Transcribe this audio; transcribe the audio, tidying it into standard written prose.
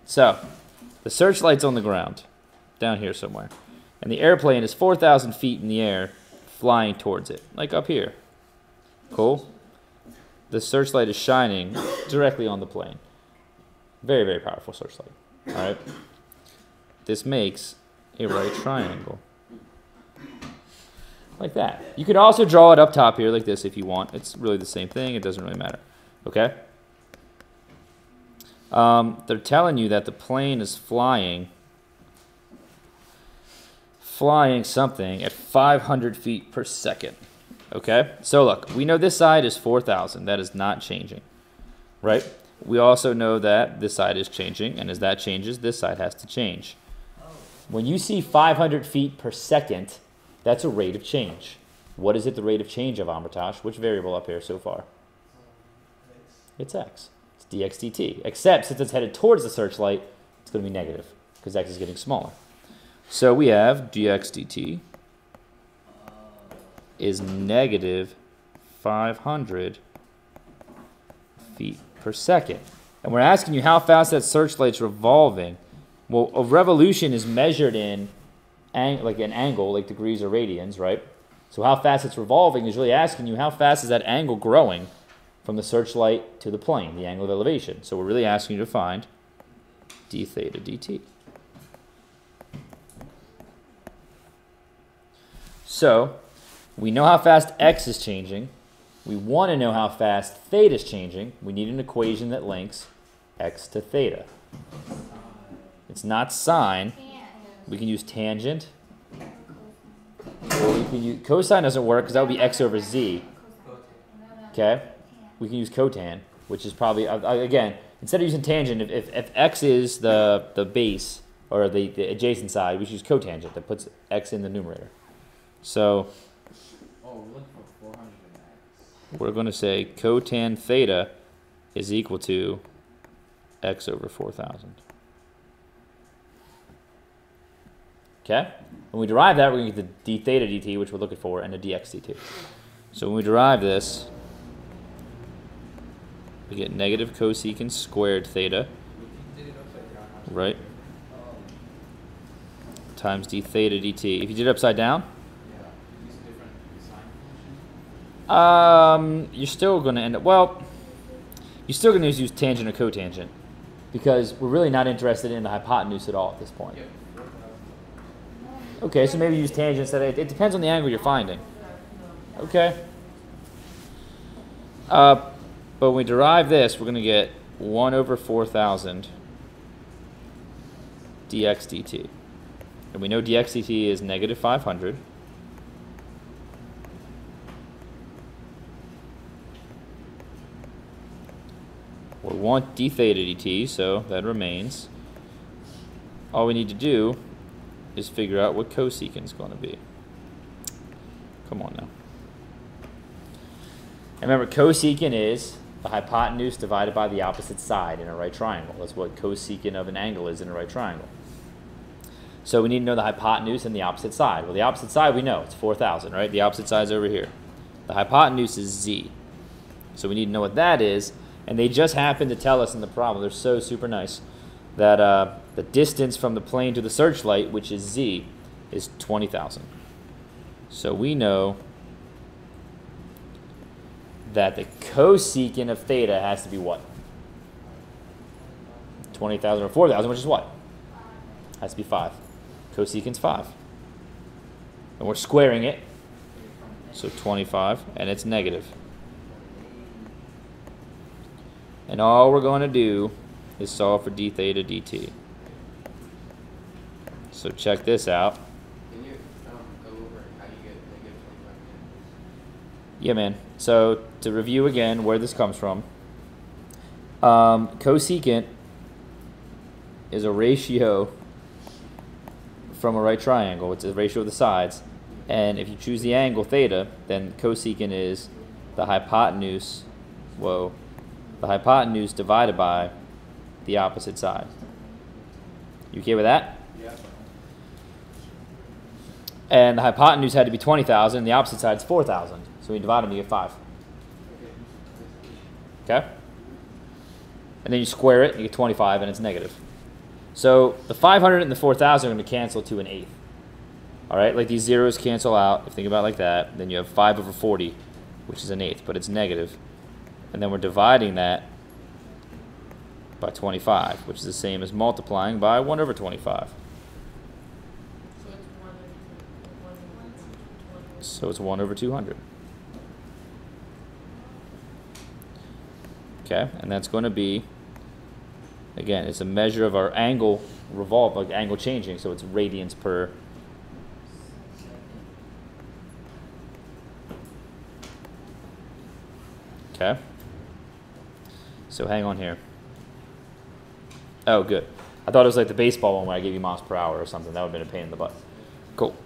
So the searchlight's on the ground, down here somewhere. And the airplane is 4,000 feet in the air, flying towards it, like up here. Cool? The searchlight is shining directly on the plane. Very, very powerful searchlight. All right? This makes a right triangle. Like that. You can also draw it up top here like this if you want. It's really the same thing. It doesn't really matter. Okay? They're telling you that the plane is flying something at 500 feet per second. Okay? So look, we know this side is 4,000. That is not changing. Right? We also know that this side is changing, and as that changes, this side has to change. When you see 500 feet per second, that's a rate of change. What is it the rate of change of, Amritosh? Which variable up here so far? It's x. It's dx dt. Except since it's headed towards the searchlight, it's going to be negative because x is getting smaller. So we have dx dt is negative 500 feet per second. And we're asking you how fast that searchlight's revolving. Well, a revolution is measured in like an angle, like degrees or radians, right? So how fast it's revolving is really asking you how fast is that angle growing from the searchlight to the plane, the angle of elevation. So we're really asking you to find d theta dt. So we know how fast x is changing. We want to know how fast theta is changing. We need an equation that links x to theta. It's not sine. We can use tangent. Or we can use, cosine doesn't work because that would be x over z. Okay? We can use cotan, which is probably, again, instead of using tangent, if x is the base, or the adjacent side, we should use cotangent. That puts x in the numerator. So we're going to say cotan theta is equal to x over 4,000. Okay? When we derive that, we're going to get the d theta dt, which we're looking for, and the dx dt. So when we derive this, we get negative cosecant squared theta, right, times d theta dt. If you did it upside down, you're still going to end up, well, you're still going to use tangent or cotangent because we're really not interested in the hypotenuse at all at this point. Okay, so maybe use tangent instead. It depends on the angle you're finding. Okay. But when we derive this, we're going to get 1 over 4,000 dx dt. And we know dx dt is negative 500. We want d theta dt, so that remains. All we need to do is figure out what cosecant is going to be. Come on now. And remember, cosecant is the hypotenuse divided by the opposite side in a right triangle. That's what cosecant of an angle is in a right triangle. So we need to know the hypotenuse and the opposite side. Well, the opposite side we know. It's 4,000, right? The opposite side is over here. The hypotenuse is z. So we need to know what that is. And they just happened to tell us in the problem, they're so super nice, that the distance from the plane to the searchlight, which is z, is 20,000. So we know that the cosecant of theta has to be what? 20,000 or 4,000, which is what? Has to be 5. Cosecant's 5. And we're squaring it. So 25, and it's negative. And all we're going to do is solve for d theta dt. So check this out. Can you go over how you get negative 25? Yeah, man. So to review again where this comes from, cosecant is a ratio from a right triangle. It's a ratio of the sides. And if you choose the angle theta, then cosecant is the hypotenuse, the hypotenuse divided by the opposite side. You okay with that? Yeah. And the hypotenuse had to be 20,000, and the opposite side is 4,000. So we divide them, you get 5. Okay? And then you square it, you get 25, and it's negative. So the 500 and the 4,000 are going to cancel to an eighth. All right, like these zeros cancel out. If you think about it like that, then you have 5 over 40, which is an eighth, but it's negative. And then we're dividing that by 25, which is the same as multiplying by 1 over 25. So it's 1 over 200. Okay, and that's going to be, again, it's a measure of our angle revolve, like angle changing, so it's radians per. Okay. So hang on here. Oh, good. I thought it was like the baseball one where I gave you miles per hour or something. That would have been a pain in the butt. Cool.